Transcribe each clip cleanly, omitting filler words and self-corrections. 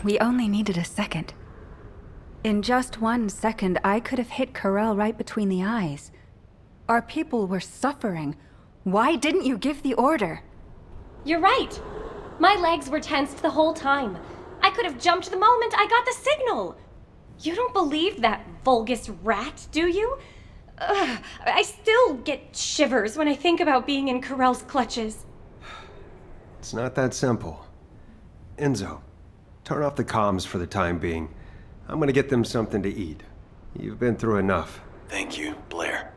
We only needed a second. In just 1 second, I could have hit Corel right between the eyes. Our people were suffering. Why didn't you give the order? You're right. My legs were tensed the whole time. I could have jumped the moment I got the signal. You don't believe that vulgus rat, do you? Ugh, I still get shivers when I think about being in Corel's clutches. It's not that simple. Enzo, turn off the comms for the time being. I'm gonna get them something to eat. You've been through enough. Thank you, Blair.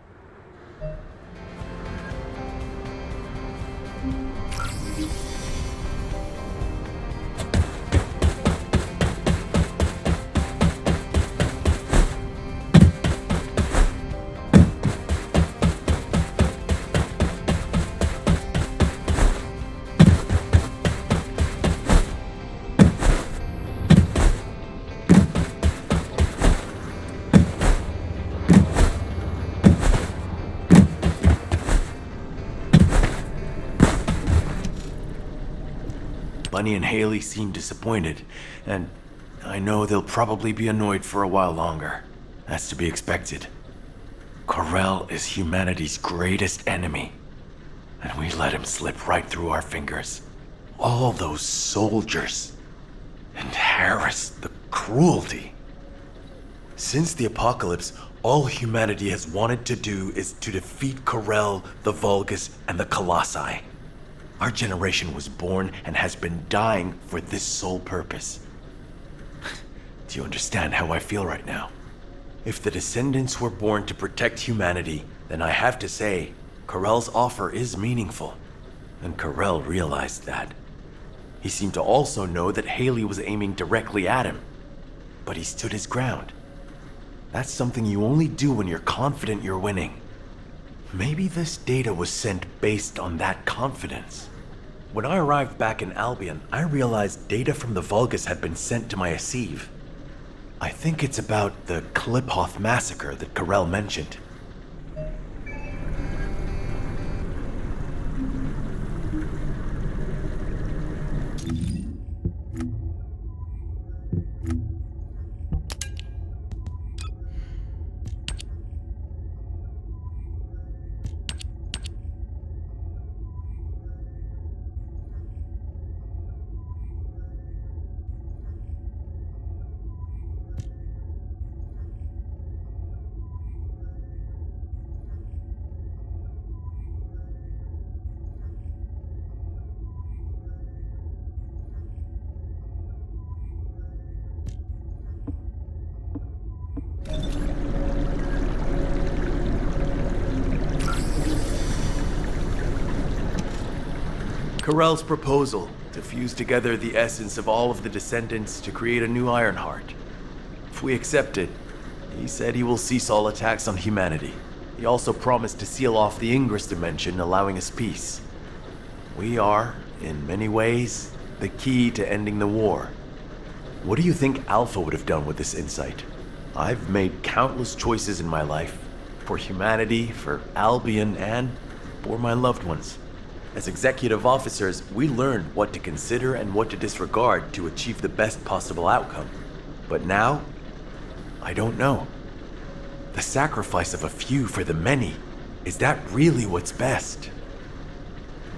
Bunny and Haley seem disappointed, and I know they'll probably be annoyed for a while longer. That's to be expected. Corel is humanity's greatest enemy, and we let him slip right through our fingers. All those soldiers. And Harris, the cruelty. Since the apocalypse, all humanity has wanted to do is to defeat Corel, the Vulgus, and the Colossi. Our generation was born and has been dying for this sole purpose. Do you understand how I feel right now? If the Descendants were born to protect humanity, then I have to say, Corel's offer is meaningful. And Corel realized that. He seemed to also know that Haley was aiming directly at him. But he stood his ground. That's something you only do when you're confident you're winning. Maybe this data was sent based on that confidence. When I arrived back in Albion, I realized data from the Vulgus had been sent to my Asive. I think it's about the Kliphoth massacre that Corel mentioned. Corel's proposal to fuse together the essence of all of the Descendants to create a new Ironheart. If we accept it, he said he will cease all attacks on humanity. He also promised to seal off the Ingress dimension, allowing us peace. We are, in many ways, the key to ending the war. What do you think Alpha would have done with this insight? I've made countless choices in my life. For humanity, for Albion, and for my loved ones. As executive officers, we learn what to consider and what to disregard to achieve the best possible outcome. But now, I don't know. The sacrifice of a few for the many, is that really what's best?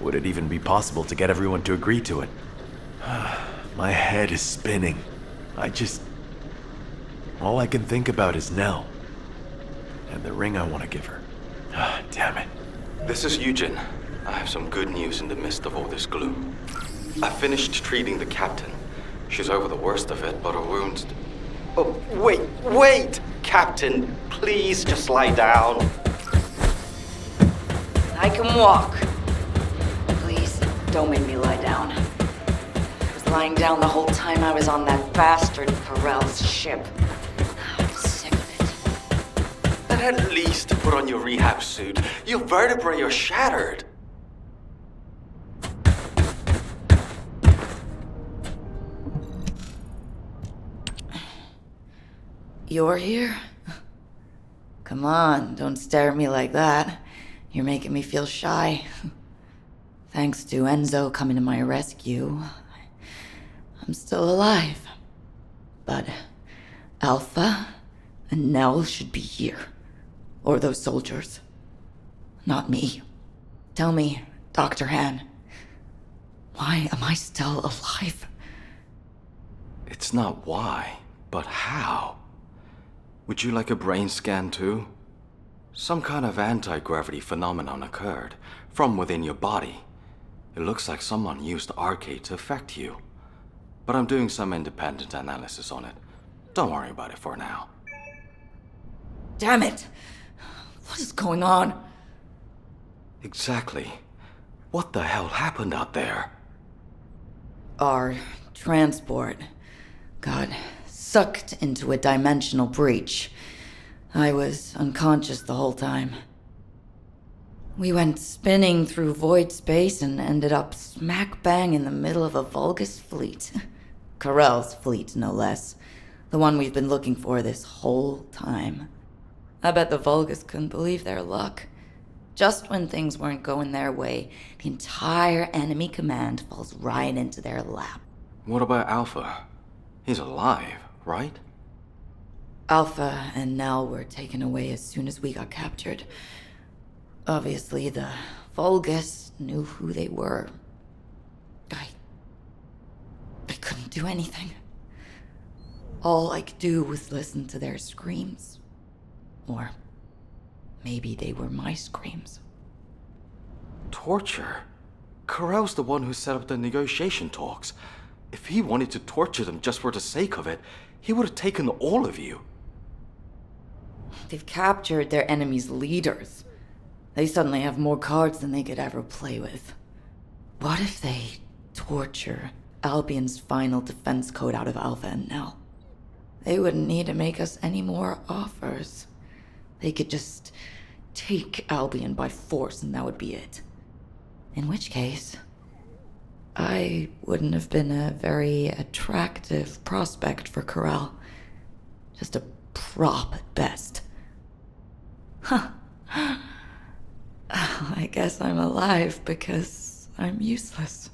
Would it even be possible to get everyone to agree to it? My head is spinning. All I can think about is Nell. And the ring I want to give her. Damn it. This is Eugen. I have some good news in the midst of all this gloom. I finished treating the captain. She's over the worst of it, but her wounds... Oh, wait! Captain, please just lie down. I can walk. Please, don't make me lie down. I was lying down the whole time I was on that bastard Corel's ship. I'm sick of it. Then at least put on your rehab suit. Your vertebrae are shattered. You're here? Come on, don't stare at me like that. You're making me feel shy. Thanks to Enzo coming to my rescue, I'm still alive. But Alpha and Nell should be here. Or those soldiers. Not me. Tell me, Dr. Han, why am I still alive? It's not why, but how. Would you like a brain scan too? Some kind of anti-gravity phenomenon occurred from within your body. It looks like someone used the arcade to affect you. But I'm doing some independent analysis on it. Don't worry about it for now. Damn it! What is going on? Exactly. What the hell happened out there? Our transport got sucked into a dimensional breach. I was unconscious the whole time. We went spinning through void space and ended up smack bang in the middle of a Vulgus fleet. Karel's fleet, no less. The one we've been looking for this whole time. I bet the Vulgus couldn't believe their luck. Just when things weren't going their way, the entire enemy command falls right into their lap. What about Alpha? He's alive, right? Alpha and Nell were taken away as soon as we got captured. Obviously, the Vulgus knew who they were. I couldn't do anything. All I could do was listen to their screams. Or maybe they were my screams. Torture? Karel's the one who set up the negotiation talks. If he wanted to torture them just for the sake of it, he would have taken all of you. They've captured their enemy's leaders. They suddenly have more cards than they could ever play with. What if they torture Albion's final defense code out of Alpha and Nell? They wouldn't need to make us any more offers. They could just take Albion by force and that would be it. In which case, I wouldn't have been a very attractive prospect for Karel. Just a prop at best. Huh. I guess I'm alive because I'm useless.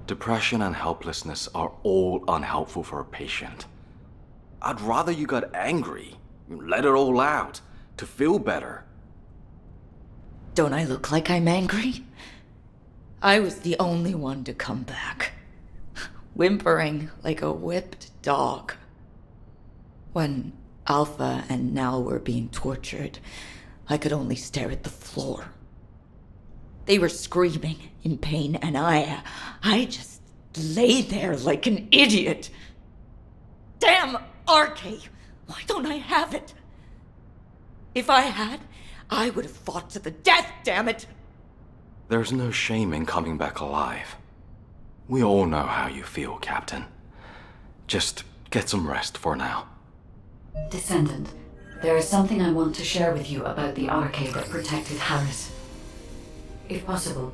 Depression and helplessness are all unhelpful for a patient. I'd rather you got angry, let it all out, to feel better. Don't I look like I'm angry? I was the only one to come back, whimpering like a whipped dog. When Alpha and Nell were being tortured, I could only stare at the floor. They were screaming in pain, and I just lay there like an idiot. Damn Arcade! Why don't I have it? If I had, I would have fought to the death, damn it! There's no shame in coming back alive. We all know how you feel, Captain. Just get some rest for now. Descendant, there is something I want to share with you about the arcade that protected Harris. If possible,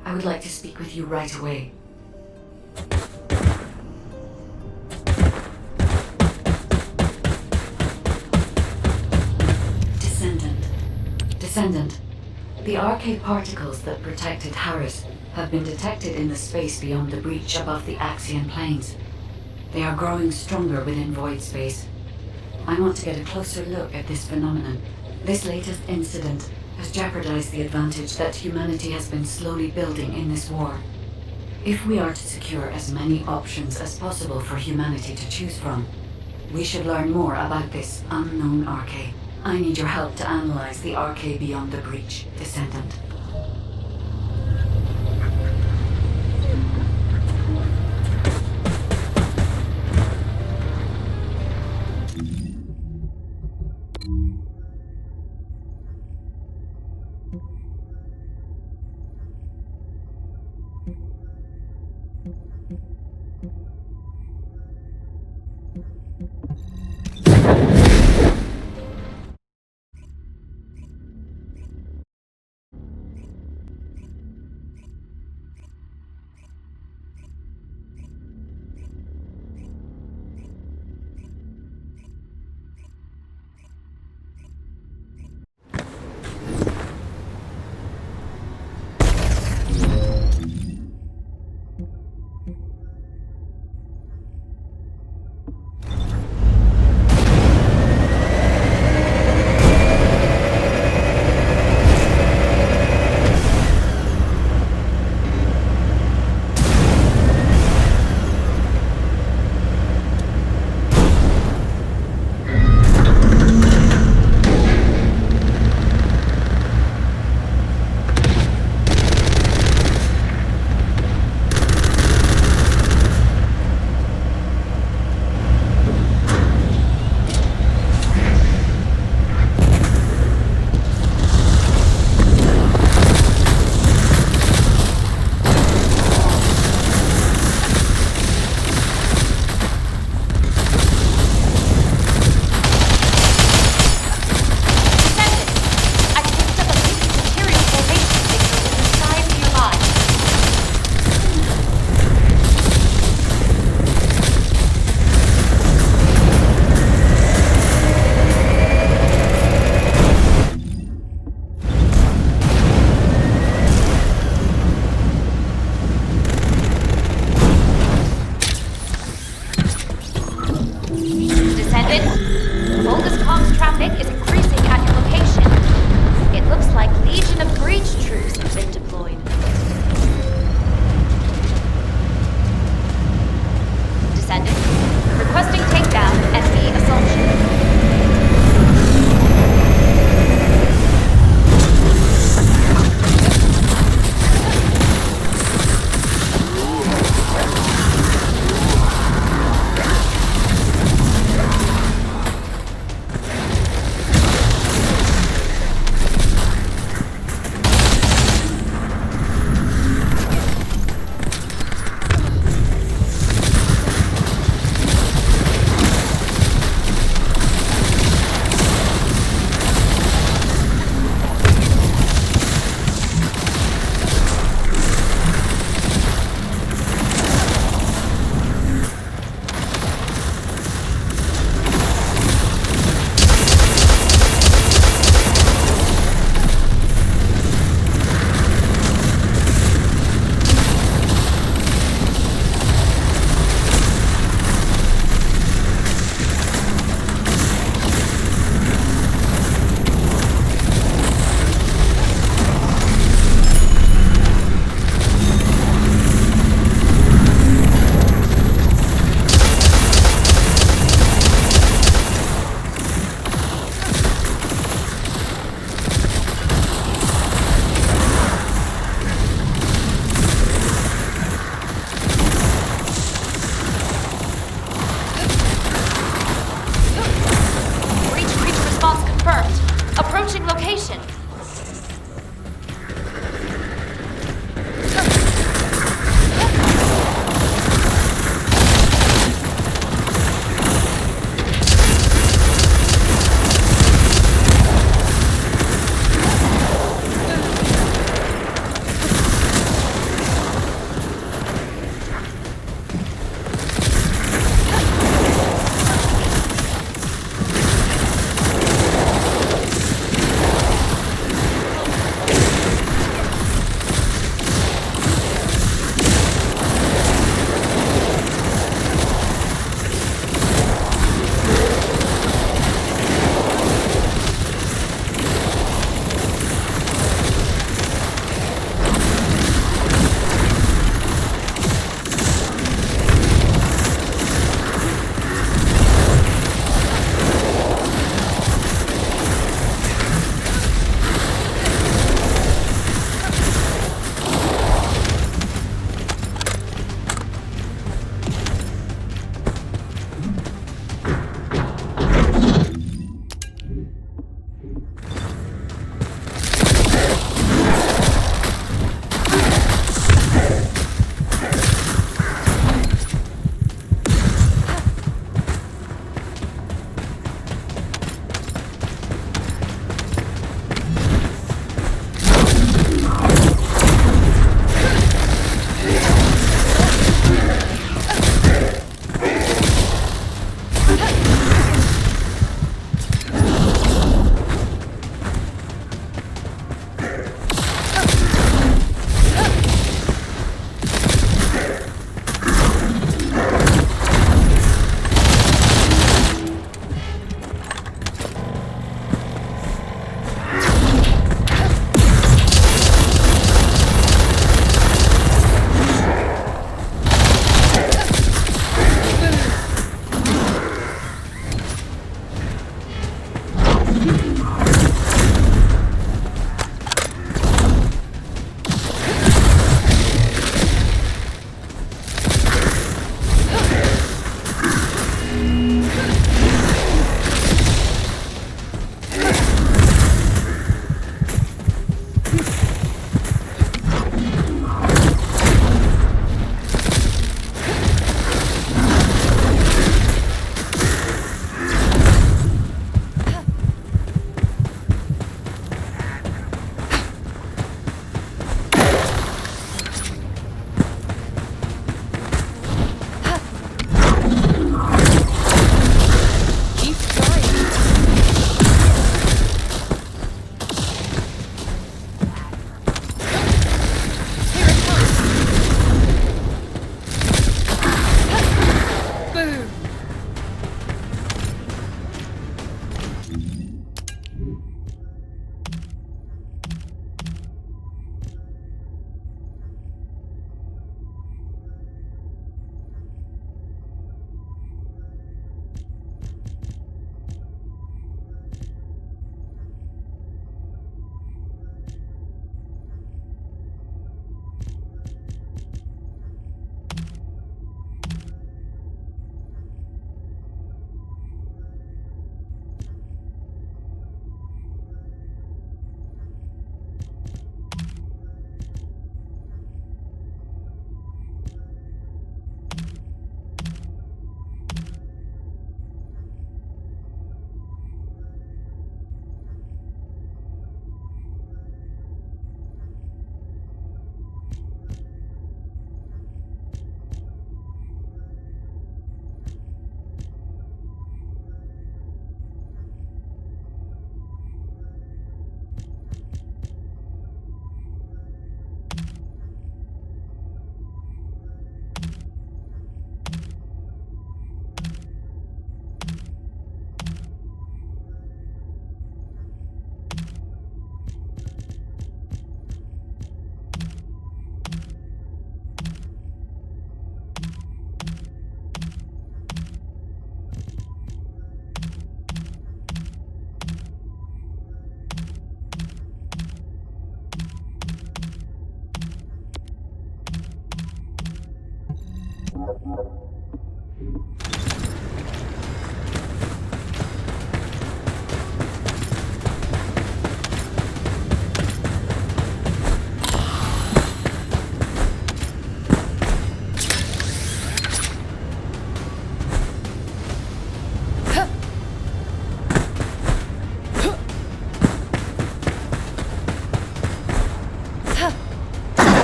I would like to speak with you right away. Descendant, the arcade particles that protected Harris have been detected in the space beyond the breach above the Axian plains. They are growing stronger within void space. I want to get a closer look at this phenomenon. This latest incident has jeopardized the advantage that humanity has been slowly building in this war. If we are to secure as many options as possible for humanity to choose from, we should learn more about this unknown arcade. I need your help to analyze the arcade beyond the breach, Descendant.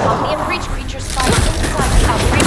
Omnium breach creatures fight inside the outer.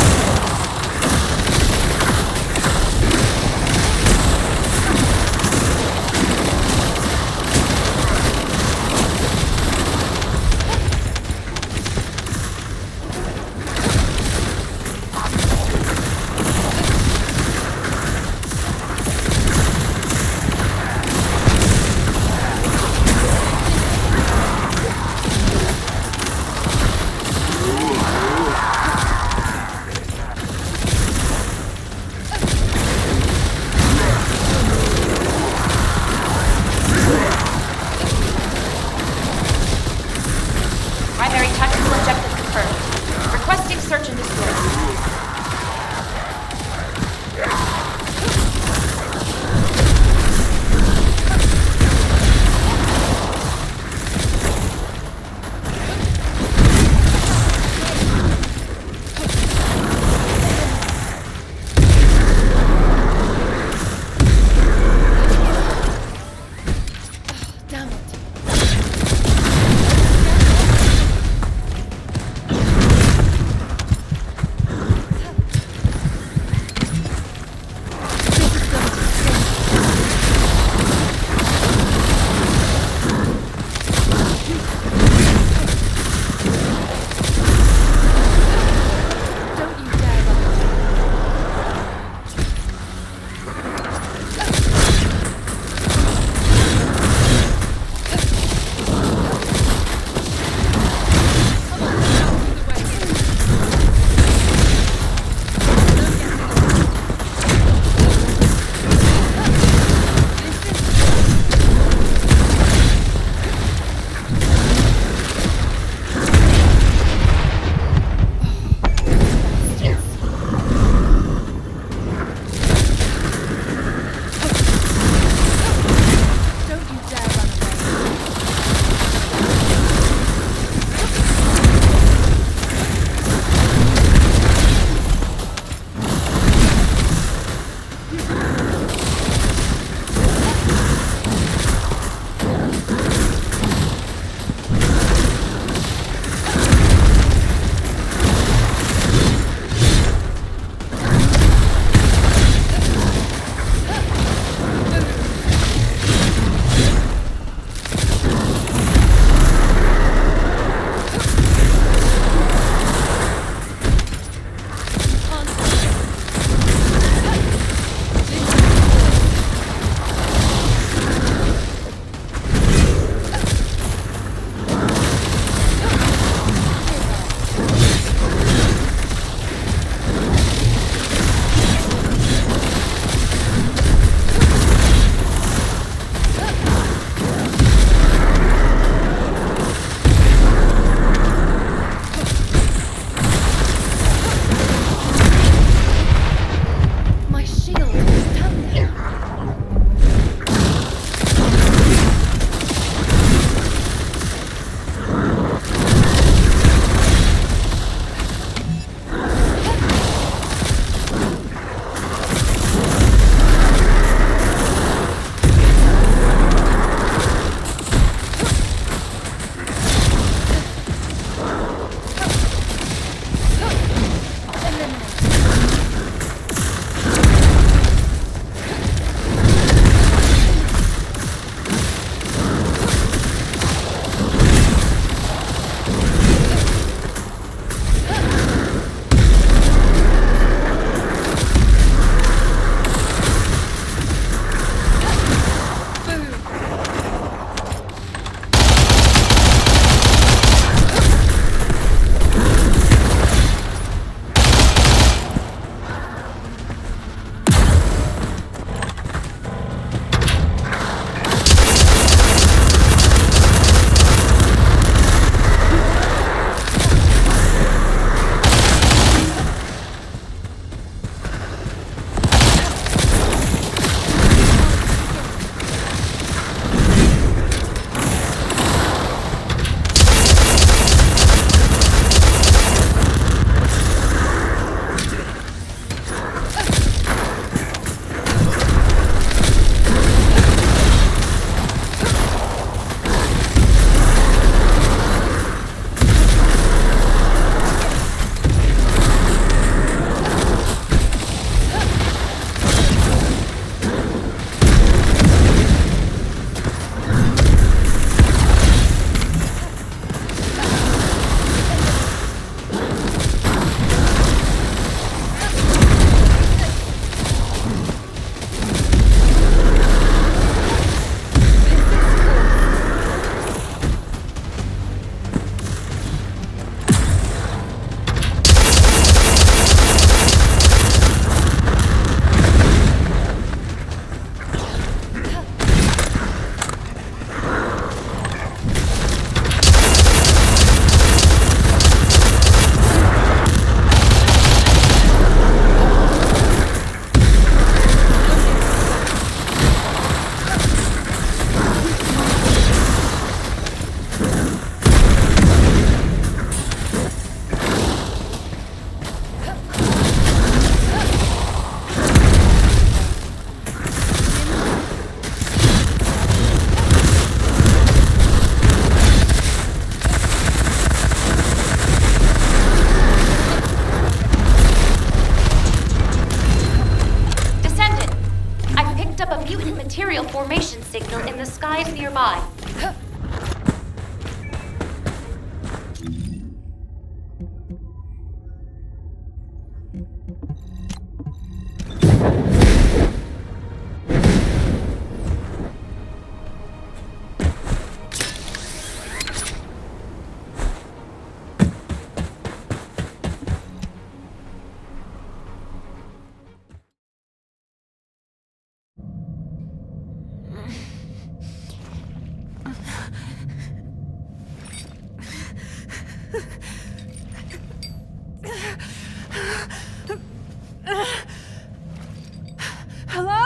Hello?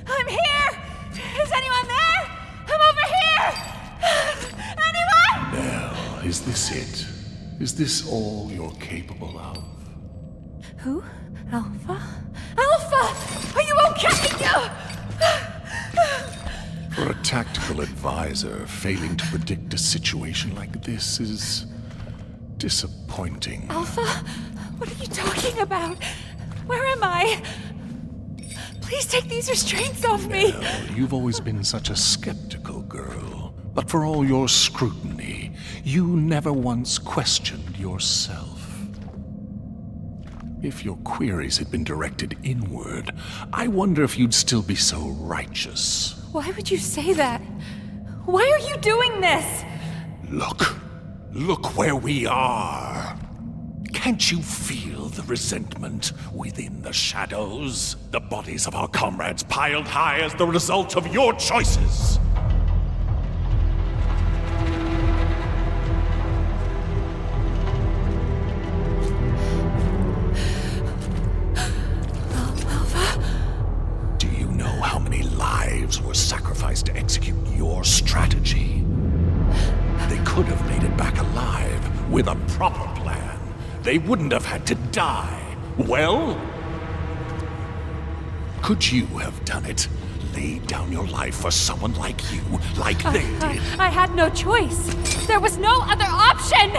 I'm here! Is anyone there? I'm over here! Anyone? Now, is this it? Is this all you're capable of? Who? Alpha? Alpha! Are you okay? For a tactical advisor, failing to predict a situation like this is disappointing. Alpha? What are you talking about? Where am I? Please take these restraints off me! Well, you've always been such a skeptical girl. But for all your scrutiny, you never once questioned yourself. If your queries had been directed inward, I wonder if you'd still be so righteous. Why would you say that? Why are you doing this? Look where we are. Can't you feel the resentment within the shadows? The bodies of our comrades piled high as the result of your choices. Do you know how many lives were sacrificed to execute your strategy? They could have made it back alive with a proper plan. They wouldn't have had to die. Well, could you have done it? Laid down your life for someone like you, like they did? I had no choice. There was no other option!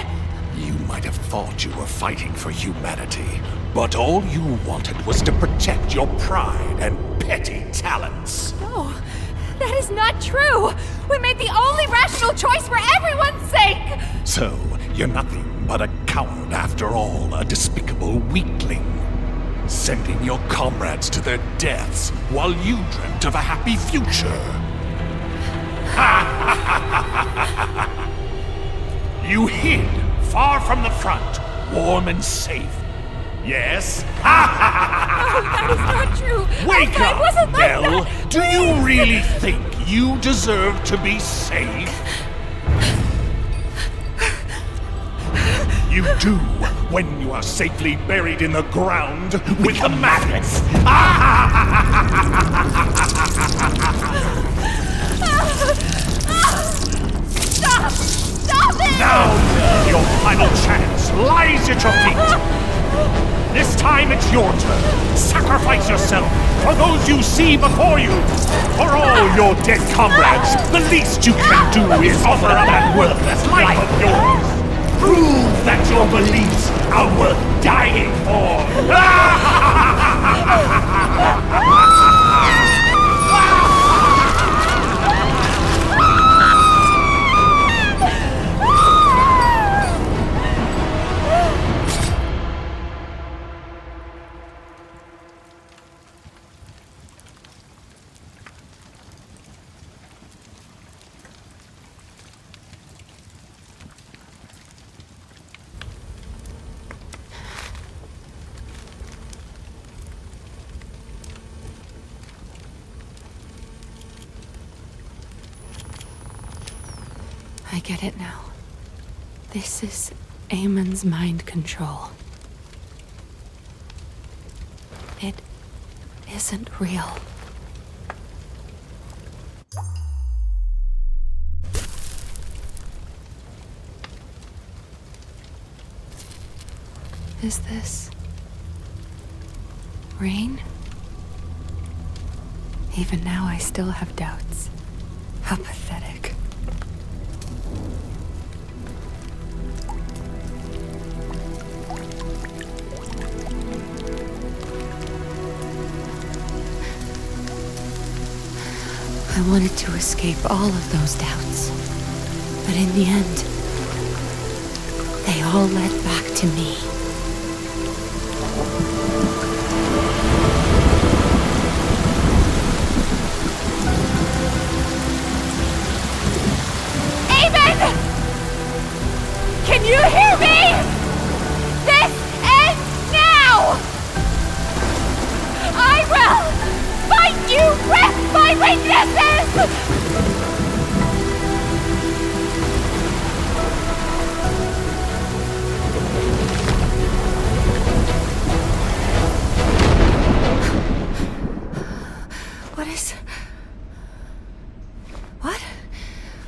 You might have thought you were fighting for humanity, but all you wanted was to protect your pride and petty talents. No, that is not true! We made the only rational choice for everyone's sake! So, you're nothing but a coward after all, a despicable weakling. Sending your comrades to their deaths while you dreamt of a happy future. You hid far from the front, warm and safe. Yes? That is not true! Wake Alpha, up, it wasn't like Belle! that. Do you really think you deserve to be safe? You do when you are safely buried in the ground with the maggots! Stop! Stop it! Now, your final chance lies at your feet! This time it's your turn. Sacrifice yourself for those you see before you. For all your dead comrades, the least you can do is offer up that worthless life of yours. Prove that your beliefs are worth dying for. I get it now. This is Amon's mind control. It isn't real. Is this rain? Even now I still have doubts. How pathetic. I wanted to escape all of those doubts. But in the end, they all led back to me. Amen! Can you hear me? This ends now! I will fight you, Rick! my weaknesses!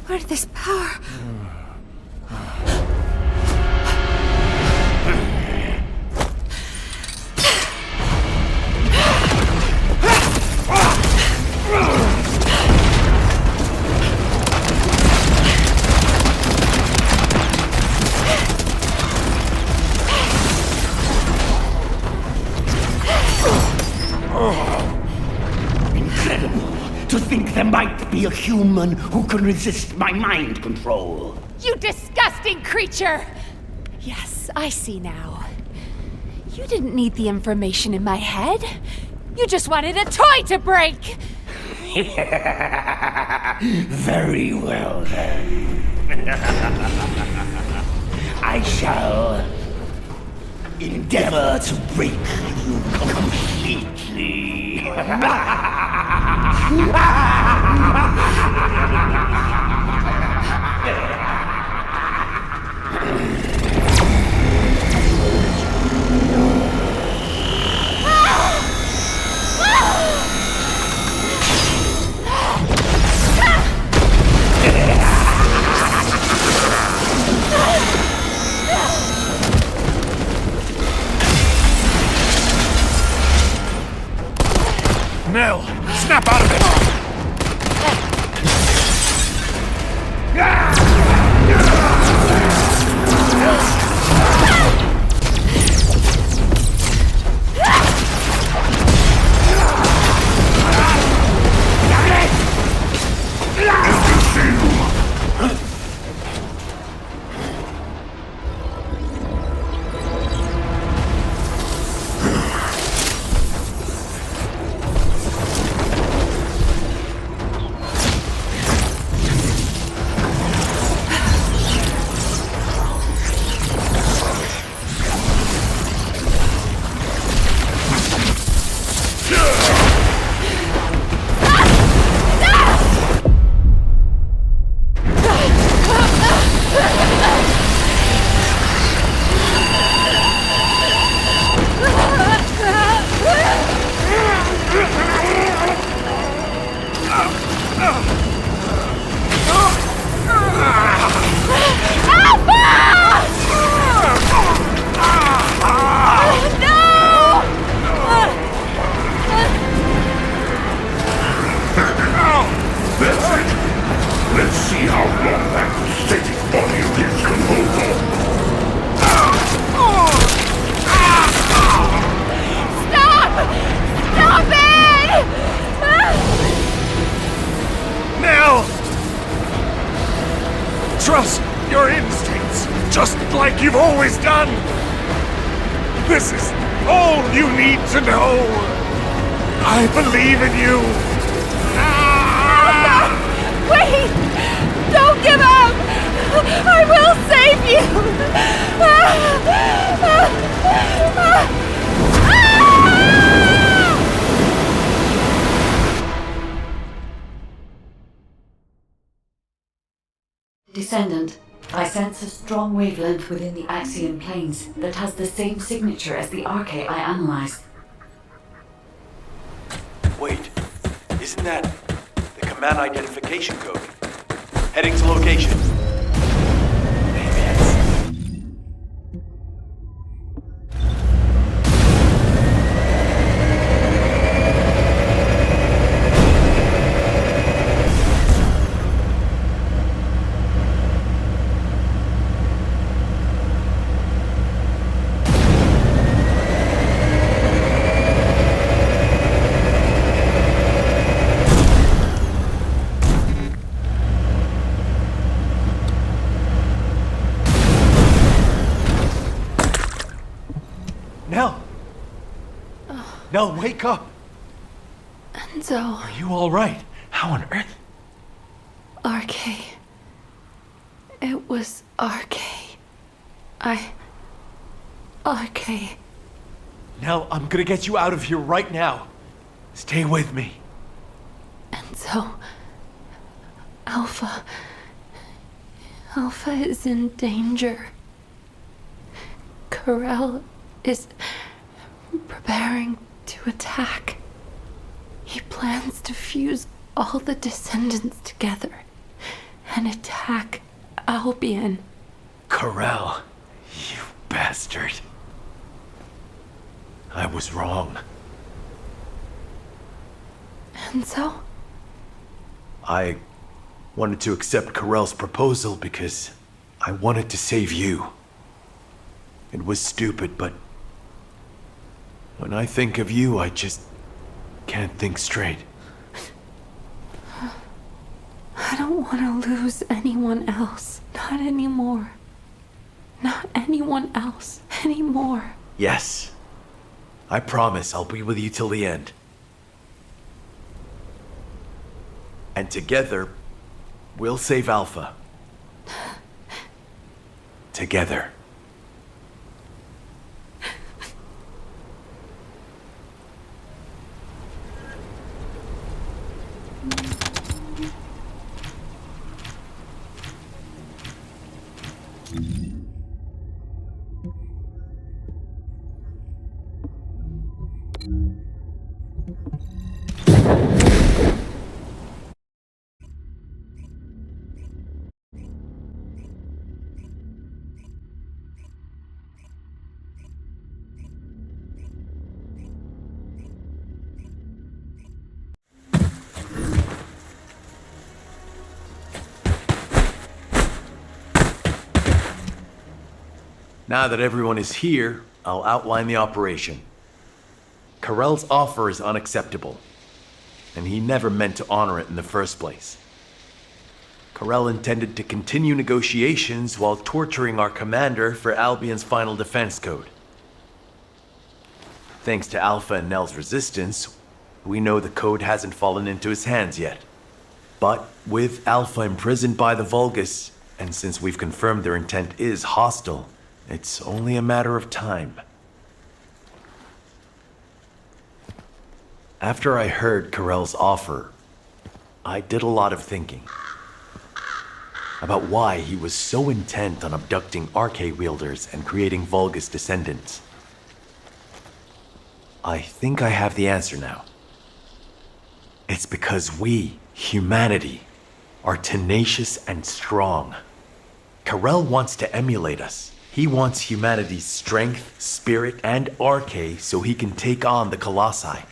Where did this power... To think there might be a human who can resist my mind control. You disgusting creature! Yes, I see now. You didn't need the information in my head. You just wanted a toy to break! Very well, then. I shall endeavor to break you completely. Nell, snap out of it! Trust your instincts, just like you've always done. This is all you need to know. I believe in you. Wait! Don't give up! I will save you! Descendant, I sense a strong wavelength within the Axion planes that has the same signature as the Arche I analyzed. Wait, isn't that the command identification code? Heading to location. Maybe it's... Nell! Nell, wake up! Enzo... Are you alright? How on earth? Arche. It was Arche. Arche. Nell, I'm gonna get you out of here right now. Stay with me. Enzo... So, Alpha is in danger. Corel is preparing to attack. He plans to fuse all the descendants together and attack Albion. Corel, you bastard. I was wrong. And so? I wanted to accept Corel's proposal because I wanted to save you. It was stupid, but when I think of you, I just can't think straight. I don't want to lose anyone else. Not anymore. Not anyone else anymore. Yes. I promise I'll be with you till the end. And together, we'll save Alpha. Together. Now that everyone is here, I'll outline the operation. Corel's offer is unacceptable, and he never meant to honor it in the first place. Corel intended to continue negotiations while torturing our commander for Albion's final defense code. Thanks to Alpha and Nell's resistance, we know the code hasn't fallen into his hands yet. But with Alpha imprisoned by the Vulgus, and since we've confirmed their intent is hostile, it's only a matter of time. After I heard Corel's offer, I did a lot of thinking about why he was so intent on abducting Arche wielders and creating Vulgus descendants. I think I have the answer now. It's because we, humanity, are tenacious and strong. Corel wants to emulate us. He wants humanity's strength, spirit, and Arche so he can take on the Colossi.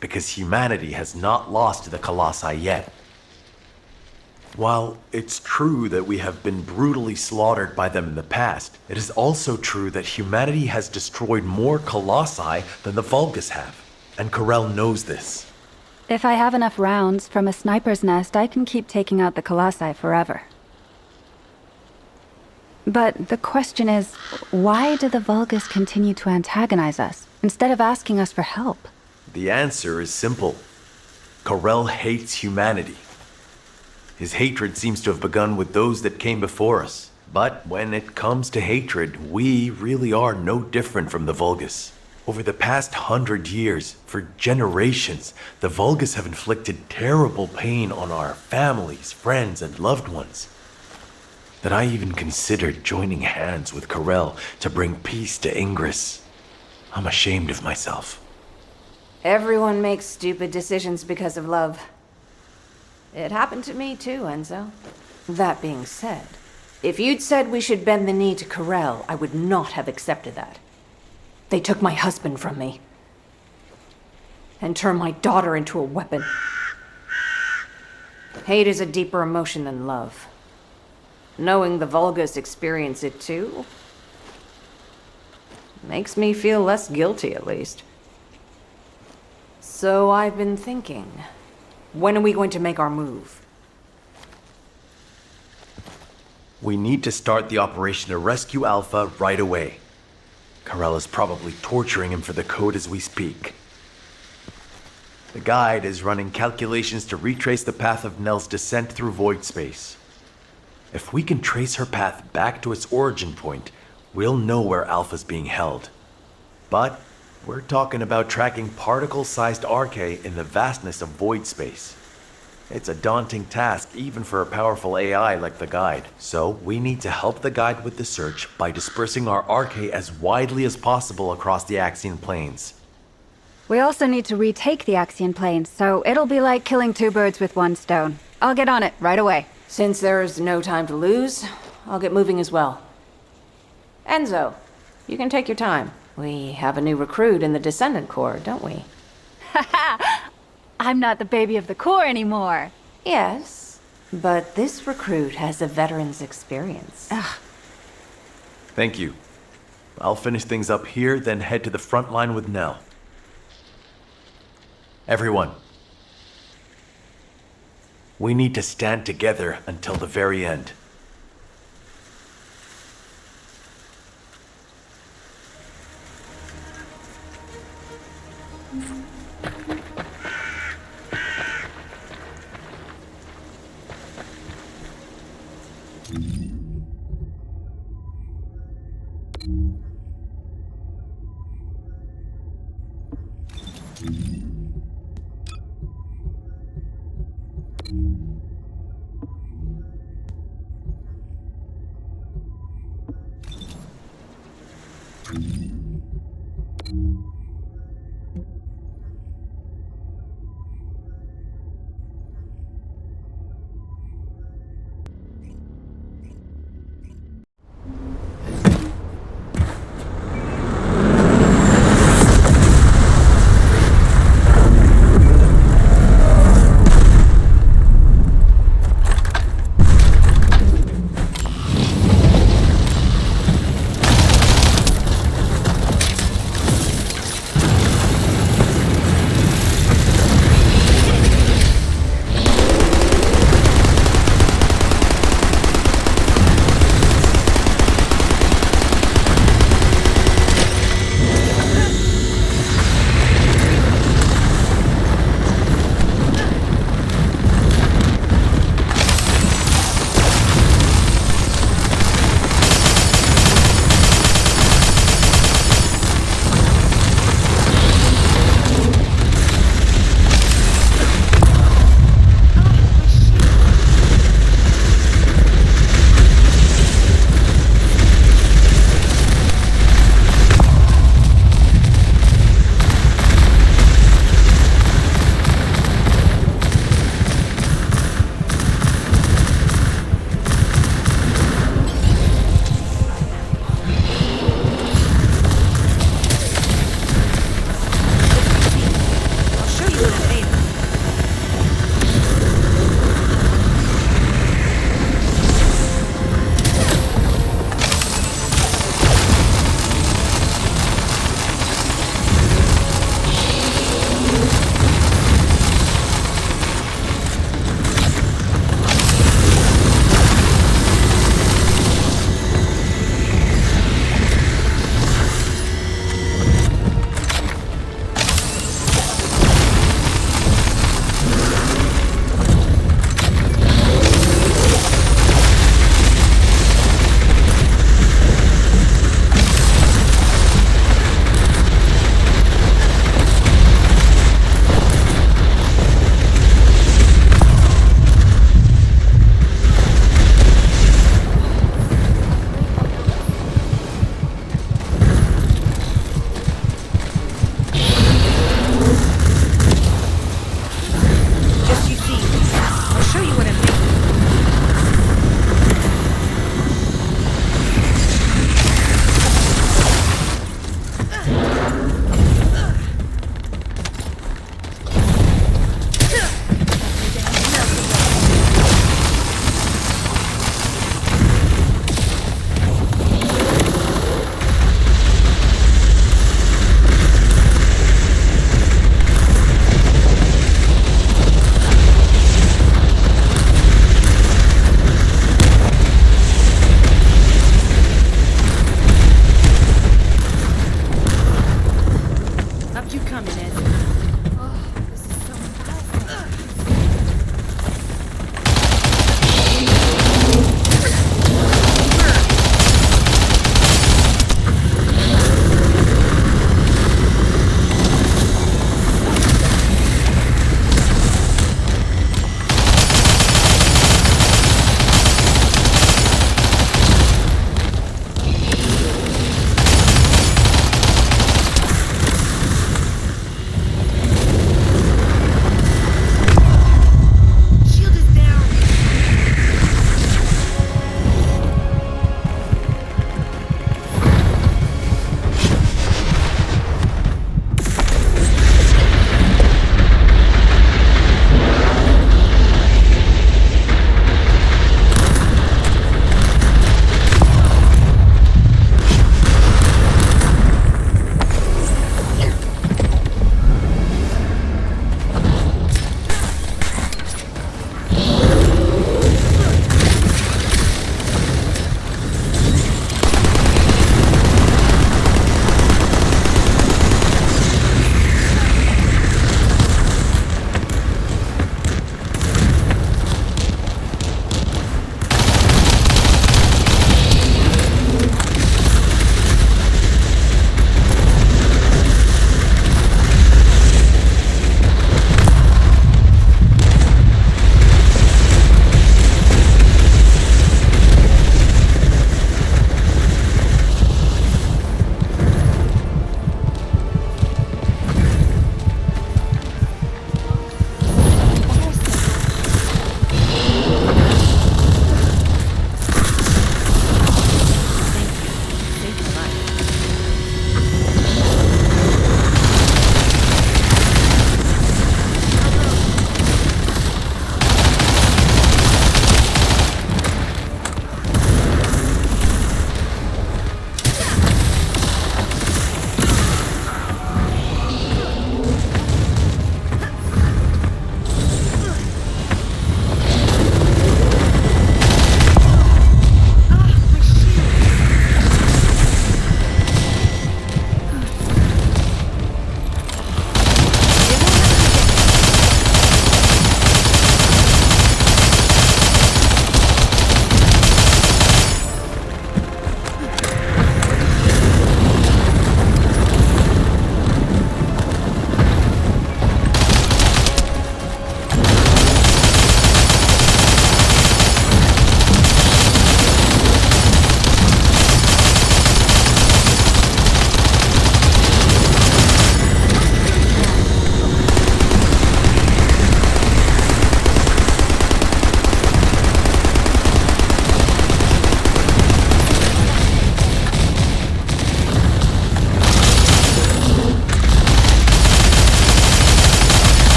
Because humanity has not lost to the Colossi yet. While it's true that we have been brutally slaughtered by them in the past, it is also true that humanity has destroyed more Colossi than the Vulgus have. And Corel knows this. If I have enough rounds from a sniper's nest, I can keep taking out the Colossi forever. But the question is, why do the Vulgus continue to antagonize us, instead of asking us for help? The answer is simple. Corel hates humanity. His hatred seems to have begun with those that came before us. But when it comes to hatred, we really are no different from the Vulgus. Over the past 100 years, for generations, the Vulgus have inflicted terrible pain on our families, friends, and loved ones. That I even considered joining hands with Corel to bring peace to Ingress. I'm ashamed of myself. Everyone makes stupid decisions because of love. It happened to me too, Enzo. That being said, if you'd said we should bend the knee to Corel, I would not have accepted that. They took my husband from me. And turned my daughter into a weapon. Hate is a deeper emotion than love. Knowing the Vulgus experience it too makes me feel less guilty, at least. So I've been thinking, when are we going to make our move? We need to start the operation to rescue Alpha right away. Corel is probably torturing him for the code as we speak. The guide is running calculations to retrace the path of Nell's descent through void space. If we can trace her path back to its origin point, we'll know where Alpha's being held. But we're talking about tracking particle-sized Arche in the vastness of void space. It's a daunting task, even for a powerful AI like the Guide. So, we need to help the Guide with the search by dispersing our RK as widely as possible across the Axian Plains. We also need to retake the Axian Plains, so it'll be like killing two birds with one stone. I'll get on it right away. Since there's no time to lose, I'll get moving as well. Enzo, you can take your time. We have a new recruit in the Descendant Corps, don't we? I'm not the baby of the Corps anymore. Yes, but this recruit has a veteran's experience. Thank you. I'll finish things up here, then head to the front line with Nell. Everyone. We need to stand together until the very end.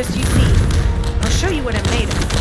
Just you see. I'll show you what I'm made of.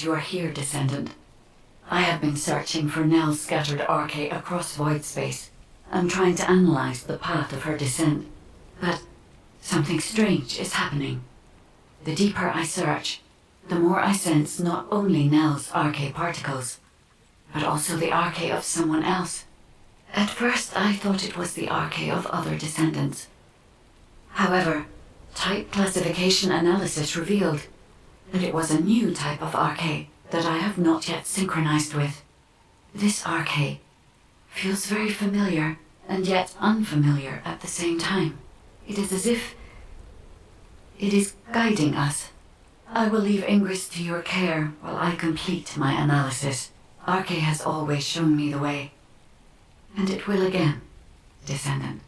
you are here, Descendant. I have been searching for Nell's scattered arche across void space. I'm trying to analyze the path of her descent. But something strange is happening. The deeper I search, the more I sense not only Nell's arche particles, but also the arche of someone else. At first I thought it was the arche of other descendants. However, type classification analysis revealed that it was a new type of arche that I have not yet synchronized with. This arche feels very familiar and yet unfamiliar at the same time. It is as if it is guiding us. I will leave Ingress to your care while I complete my analysis. Arche has always shown me the way. And it will again, Descendant.